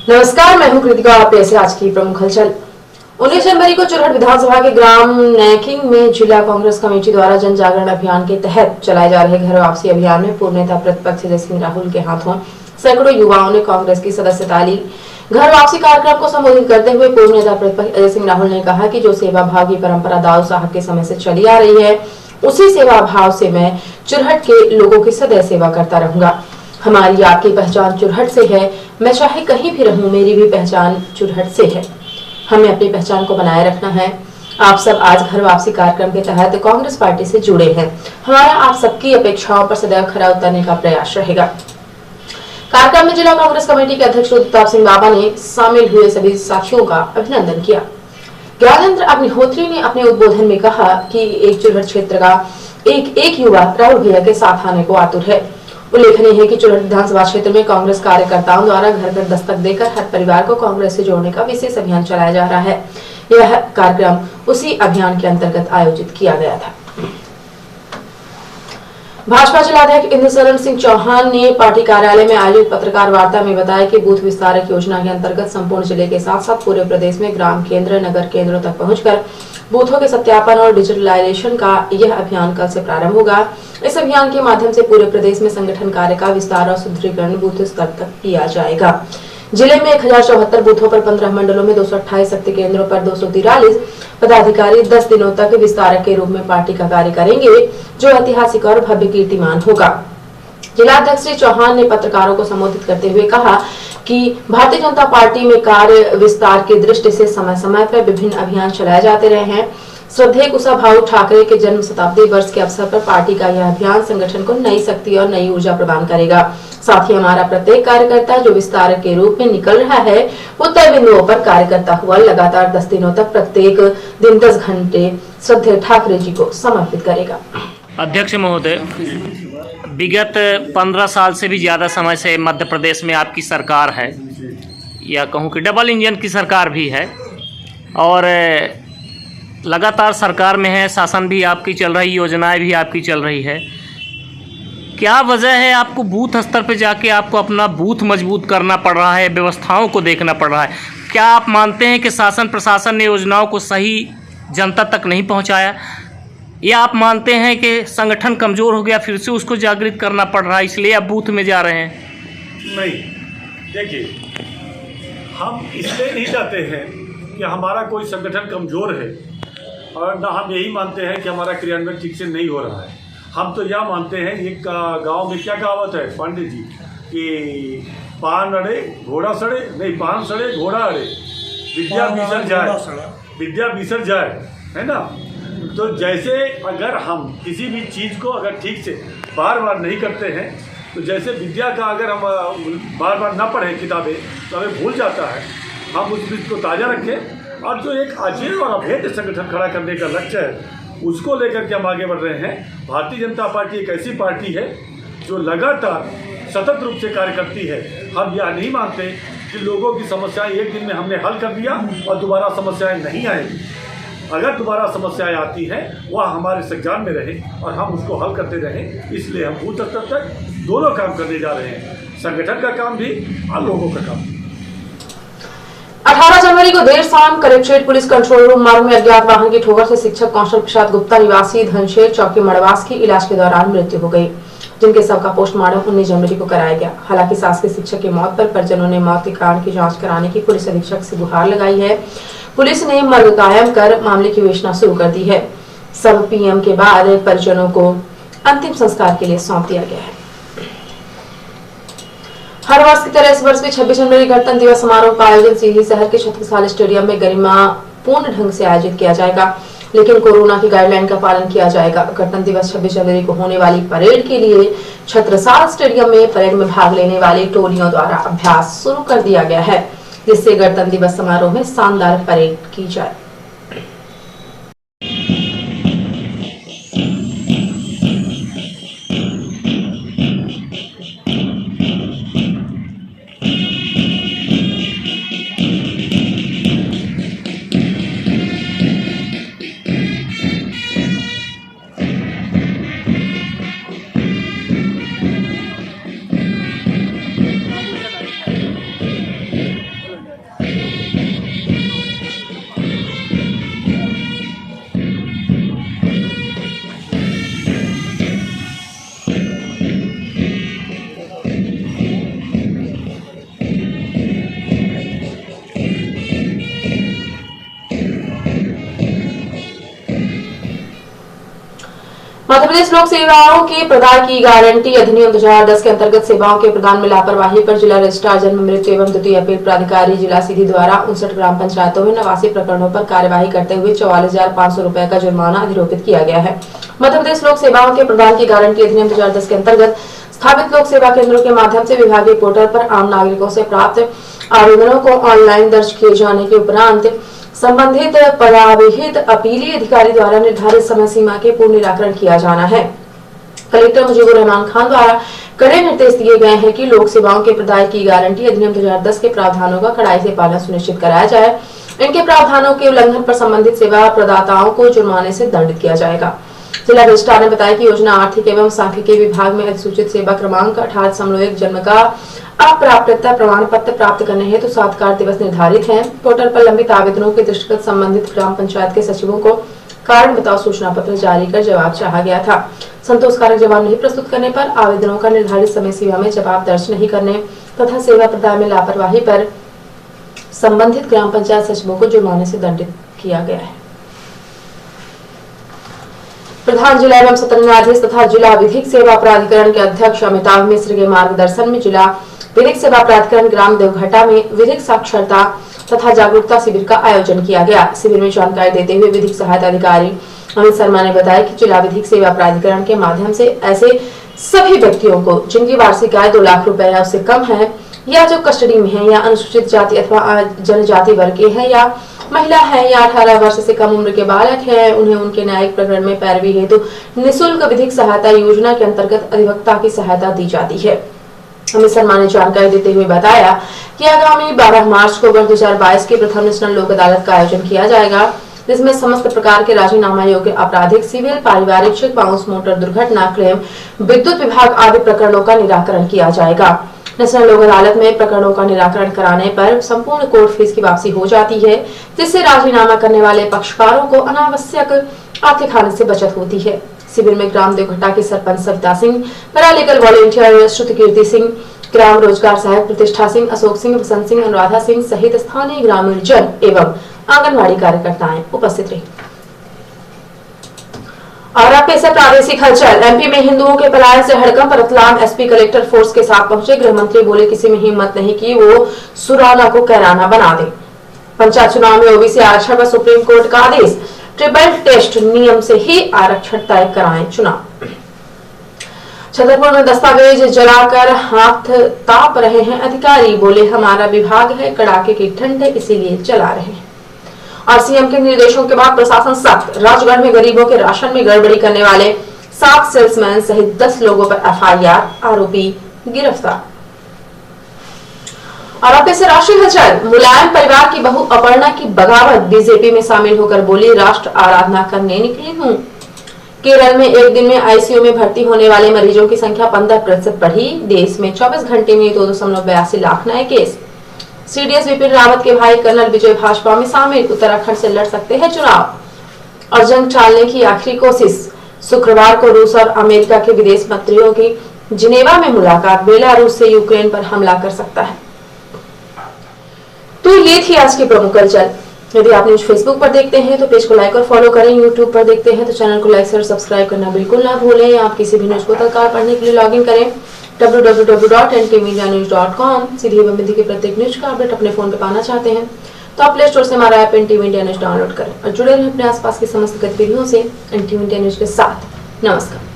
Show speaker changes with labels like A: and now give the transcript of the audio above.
A: नमस्कार, मैं हूं कृतिका। आप ऐसे आज की प्रमुख हलचल। 19 जनवरी को चुरहट विधानसभा के ग्राम नैकिंग में जिला कांग्रेस कमेटी द्वारा जन जागरण अभियान के तहत चलाए जा रहे घर वापसी अभियान में पूर्व नेता प्रतिपक्ष अजय सिंह राहुल के हाथों सैकड़ों युवाओं ने कांग्रेस की सदस्यता ली। घर वापसी कार्यक्रम को संबोधित करते हुए पूर्व नेता प्रतिपक्ष अजय सिंह राहुल ने कहा कि जो सेवा भाव की परंपरा दाऊ साहब के समय से चली आ रही है, उसी सेवा भाव से मैं चुरहट के लोगों की सदैव सेवा करता रहूंगा। हमारी आपकी पहचान चुरहट से है। मैं चाहे कहीं भी रहूं, मेरी भी पहचान चुरहट से है। हमें अपनी पहचान को बनाए रखना है। आप सब आज घर वापसी कार्यक्रम के तहत कांग्रेस पार्टी से जुड़े हैं। हमारा आप सबकी अपेक्षाओं पर सदैव खरा उतरने का प्रयास रहेगा। कार्यक्रम में जिला कांग्रेस कमेटी के अध्यक्ष प्रताप सिंह बाबा ने शामिल हुए सभी साथियों का अभिनंदन किया। ज्ञानेंद्र अग्निहोत्री ने अपने उद्बोधन में कहा कि एक चुरहट क्षेत्र का एक युवा राहुल भैया के साथ आने को आतुर है। उल्लेखनीय है कि चुरहट विधानसभा क्षेत्र में कांग्रेस कार्यकर्ताओं द्वारा घर घर दस्तक देकर हर परिवार को कांग्रेस से जोड़ने का विशेष अभियान चलाया जा रहा है। यह कार्यक्रम उसी अभियान के अंतर्गत आयोजित किया गया था। भाजपा जिलाध्यक्ष इंद्रशरण सिंह चौहान ने पार्टी कार्यालय में आयोजित पत्रकार वार्ता में बताया कि बूथ विस्तारक योजना के अंतर्गत संपूर्ण जिले के साथ साथ पूरे प्रदेश में ग्राम केंद्र, नगर केंद्रों तक पहुंचकर बूथों के सत्यापन और डिजिटलाइजेशन का यह अभियान कल से प्रारंभ होगा। इस अभियान के माध्यम से पूरे प्रदेश में संगठन कार्य का विस्तार और सुदृढ़ीकरण बूथ स्तर तक किया जाएगा। जिले में 1074 बूथों पर 15 मंडलों में 228 शक्ति केंद्रों पर 243 पदाधिकारी 10 दिनों तक विस्तारक के रूप में पार्टी का कार्य करेंगे, जो ऐतिहासिक और भव्य कीर्तिमान होगा। जिलाध्यक्ष श्री चौहान ने पत्रकारों को संबोधित करते हुए कहा कि भारतीय जनता पार्टी में कार्य विस्तार की दृष्टि से समय समय पर विभिन्न अभियान चलाए जाते रहे हैं। श्रद्धेय कुशाभाऊ ठाकरे के जन्म शताब्दी वर्ष के अवसर पर पार्टी का यह अभियान संगठन को नई शक्ति और नई ऊर्जा प्रदान करेगा। साथ ही हमारा प्रत्येक कार्यकर्ता जो विस्तारक के रूप में निकल रहा है, वो तय बिंदुओं पर कार्य करता हुआ लगातार 10 दिनों तक प्रत्येक दिन 10 घंटे श्रद्धेय ठाकरे जी को समर्पित करेगा।
B: अध्यक्ष महोदय, विगत 15 साल से भी ज़्यादा समय से मध्य प्रदेश में आपकी सरकार है, या कहूँ कि डबल इंजन की सरकार भी है, और लगातार सरकार में है, शासन भी आपकी चल रही, योजनाएं भी आपकी चल रही है। क्या वजह है आपको बूथ स्तर पर जाके आपको अपना बूथ मजबूत करना पड़ रहा है, व्यवस्थाओं को देखना पड़ रहा है? क्या आप मानते हैं कि शासन प्रशासन ने योजनाओं को सही जनता तक नहीं पहुंचाया, या आप मानते हैं कि संगठन कमज़ोर हो गया, फिर से उसको जागृत करना पड़ रहा है, इसलिए आप बूथ में जा रहे हैं?
C: नहीं, देखिए, हम इसलिए नहीं चाहते हैं कि हमारा कोई संगठन कमज़ोर है, और ना हम यही मानते हैं कि हमारा क्रियान्वयन ठीक से नहीं हो रहा है। हम तो यह मानते हैं, एक गांव में क्या कहावत है पांडे जी कि पान अड़े घोड़ा सड़े, नहीं, पान सड़े घोड़ा अड़े, विद्या बिसर जाए, विद्या बिसर जाए, है ना। तो जैसे अगर हम किसी भी चीज़ को अगर ठीक से बार बार नहीं करते हैं, तो जैसे विद्या का अगर हम बार बार ना पढ़ें किताबें, तो हमें भूल जाता है। हम उस चीज़ को ताज़ा रखें, और जो एक अजेय और अभेद्य संगठन खड़ा करने का लक्ष्य है, उसको लेकर के हम आगे बढ़ रहे हैं। भारतीय जनता पार्टी एक ऐसी पार्टी है जो लगातार सतत रूप से कार्य करती है। हम यह नहीं मानते कि लोगों की समस्याएं एक दिन में हमने हल कर दिया और दोबारा समस्याएं नहीं आएंगी। अगर दोबारा समस्याएं आती हैं, वह हमारे संज्ञान में रहे और हम उसको हल करते रहें। इसलिए हम बूथ स्तर तक दोनों काम करने जा रहे हैं, संगठन का काम भी और लोगों का काम भी।
A: 18 जनवरी को देर शाम कलेक्ट्रेट पुलिस कंट्रोल रूम मार्ग में अज्ञात वाहन की ठोकर से शिक्षक कौशल प्रसाद गुप्ता निवासी धनशेर चौकी मड़वास की इलाज के दौरान मृत्यु हो गई, जिनके शव का पोस्टमार्टम 19 जनवरी को कराया गया। हालांकि शासकीय शिक्षक की मौत पर परिजनों ने मौत के कारण की जांच कराने की पुलिस अधीक्षक से गुहार लगाई है। पुलिस ने मर्ग कायम कर मामले की विवेचना शुरू कर दी है। शव पीएम के बाद परिजनों को अंतिम संस्कार के लिए सौंप दिया गया है। हर वर्ष की तरह इस वर्ष भी 26 जनवरी गणतंत्र दिवस समारोह का आयोजन सीधी शहर के छत्रसाल स्टेडियम में गरिमापूर्ण ढंग से आयोजित किया जाएगा, लेकिन कोरोना की गाइडलाइन का पालन किया जाएगा। गणतंत्र दिवस 26 जनवरी को होने वाली परेड के लिए छत्रसाल स्टेडियम में परेड में भाग लेने वाली टोलियों द्वारा अभ्यास शुरू कर दिया गया है, जिससे गणतंत्र दिवस समारोह में शानदार परेड की जाए। प्रदेश लोक सेवाओं के प्रदान की गारंटी अधिनियम 2010 के अंतर्गत सेवाओं के प्रदान में लापरवाही पर जिला रजिस्ट्रार जन्म मृत्यु एवं द्वितीय अपील प्राधिकारी जिला सीधी द्वारा 59 ग्राम पंचायतों में 89 प्रकरणों पर कार्यवाही करते हुए 44,500 रुपए का जुर्माना अधिरोपित किया गया है। मध्य प्रदेश लोक सेवाओं के प्रदान की गारंटी अधिनियम 2010 के अंतर्गत स्थापित लोक सेवा केंद्रों के माध्यम से विभागीय पोर्टल पर आम नागरिकों से प्राप्त आवेदनों को ऑनलाइन दर्ज किए जाने के उपरांत संबंधित पदाविहित अपीली अधिकारी द्वारा निर्धारित समय सीमा के पूर्ण निराकरण किया जाना है। कलेक्टर मुजीबुर रहमान खान द्वारा कड़े निर्देश दिए गए हैं कि लोक सेवाओं के प्रदाय की गारंटी अधिनियम 2010 के प्रावधानों का कड़ाई से पालन सुनिश्चित कराया जाए। इनके प्रावधानों के उल्लंघन पर संबंधित सेवा प्रदाताओं को जुर्माने से दंडित किया जाएगा। जिला रजिस्ट्रार ने बताया कि योजना आर्थिक एवं सांख्यिकी विभाग में अधिसूचित सेवा क्रमांक 18.1 जन्म का अप्राप्यता प्रमाण पत्र प्राप्त करने हेतु 7 कार्य दिवस निर्धारित हैं। पोर्टल पर लंबित आवेदनों के दृष्टिगत संबंधित ग्राम पंचायत के सचिवों को कारण बताओ सूचना पत्र जारी कर जवाब चाहा गया था। संतोषकारक जवाब नहीं प्रस्तुत करने पर आवेदनों का निर्धारित समय सीमा में जवाब दर्ज नहीं करने तथा सेवा प्रदान में लापरवाही पर संबंधित ग्राम पंचायत सचिवों को जुर्माने से दंडित किया गया है। प्रधान जिला एवं सत्र न्यायाधीश तथा जिला विधिक सेवा प्राधिकरण के अध्यक्ष अमिताभ मिश्र के मार्गदर्शन में जिला विधिक सेवा प्राधिकरण ग्राम देवघटा में विधिक साक्षरता तथा जागरूकता शिविर का आयोजन किया गया। शिविर में जानकारी देते हुए विधिक सहायता अधिकारी अमित शर्मा ने बताया कि जिला विधिक सेवा प्राधिकरण के माध्यम से ऐसे सभी व्यक्तियों को जिनकी वार्षिक आय 2 लाख रुपए या उससे कम है या जो कस्टडी में है या अनुसूचित जाति अथवा जनजाति वर्ग के हैं या महिला है या 18 वर्ष से कम उम्र के बालक हैं, उन्हें उनके न्यायिक प्रकरण में पैरवी हेतु निःशुल्क विधिक सहायता योजना के अंतर्गत अधिवक्ता की सहायता दी जाती है। अमित शर्मा ने जानकारी देते हुए बताया कि आगामी 12 मार्च को वर्ष 2022 की प्रथम नेशनल लोक अदालत का आयोजन किया जाएगा, जिसमें समस्त प्रकार के राजीनामा योग्य आपराधिक, सिविल, पारिवारिक, चेक बाउंस, मोटर दुर्घटना क्लेम, विद्युत विभाग आदि प्रकरणों का निराकरण किया जाएगा। नेशनल लोक अदालत में प्रकरणों का निराकरण कराने पर संपूर्ण कोर्ट फीस की वापसी हो जाती है, जिससे राजीनामा करने वाले पक्षकारों को अनावश्यक आर्थिक हानि से बचत होती है। शिविर में ग्राम देवघटा के सरपंच सविता सिंह, पैरालीगल वॉलंटियर श्रुति कीर्ति सिंह, ग्राम रोजगार सहायक प्रतिष्ठा सिंह, अशोक सिंह, बसंत सिंह, अनुराधा सिंह सहित स्थानीय ग्रामीण जन एवं आंगनबाड़ी कार्यकर्ताएं उपस्थित रही। और अब पेश है प्रादेशिक हलचल। एमपी में हिंदुओं के पलायन से हड़कंप, रतलाम एसपी कलेक्टर फोर्स के साथ पहुंचे। गृह मंत्री बोले किसी में हिम्मत नहीं कि वो सुराना को कैराना बना दे। पंचायत चुनाव में ओबीसी आरक्षण पर सुप्रीम कोर्ट का आदेश, ट्रिपल टेस्ट नियम से ही आरक्षण तय कराएं चुनाव। छतरपुर में दस्तावेज जलाकर हाथ ताप रहे हैं अधिकारी, बोले हमारा विभाग है कड़ाके की ठंड है इसीलिए जला रहे हैं। और सीएम के निर्देशों के बाद प्रशासन सख्त, राजगढ़ में गरीबों के राशन में गड़बड़ी करने वाले 7 सेल्समैन सहित 10 लोगों पर एफआईआर, आरोपी गिरफ्तार। और अब से राष्ट्रीय हलचल। मुलायम परिवार की बहू अपर्णा की बगावत, बीजेपी में शामिल होकर बोली राष्ट्र आराधना करने निकली हूँ। केरल में एक दिन में आईसीयू में भर्ती होने वाले मरीजों की संख्या 15% बढ़ी। देश में 24 घंटे में 2.82 लाख नए केस। सीडीएस विपिन रावत के भाई कर्नल विजय भाजपा में शामिल, उत्तराखंड से लड़ सकते हैं चुनाव। और जंग टालने की आखिरी कोशिश, शुक्रवार को रूस और अमेरिका के विदेश मंत्रियों की जिनेवा में मुलाकात, बेलारूस से यूक्रेन पर हमला कर सकता है। तो ये थी आज की प्रमुख हलचल। यदि आप न्यूज फेसबुक पर देखते हैं तो पेज को लाइक और फॉलो करें, यूट्यूब पर देखते हैं तो चैनल को लाइक और सब्सक्राइब करना बिल्कुल ना भूलें। आप किसी भी न्यूज को तत्काल पढ़ने के लिए लॉग इन करें www.ntvindianews.com। सीधी एवं हिंदी की प्रत्येक न्यूज का अपडेट अपने फोन पे पाना चाहते हैं तो आप प्ले स्टोर से हमारा app NTV India news download करें और जुड़े रहें अपने आसपास की समस्त गतिविधियों से एनटीवी इंडिया न्यूज के साथ। नमस्कार।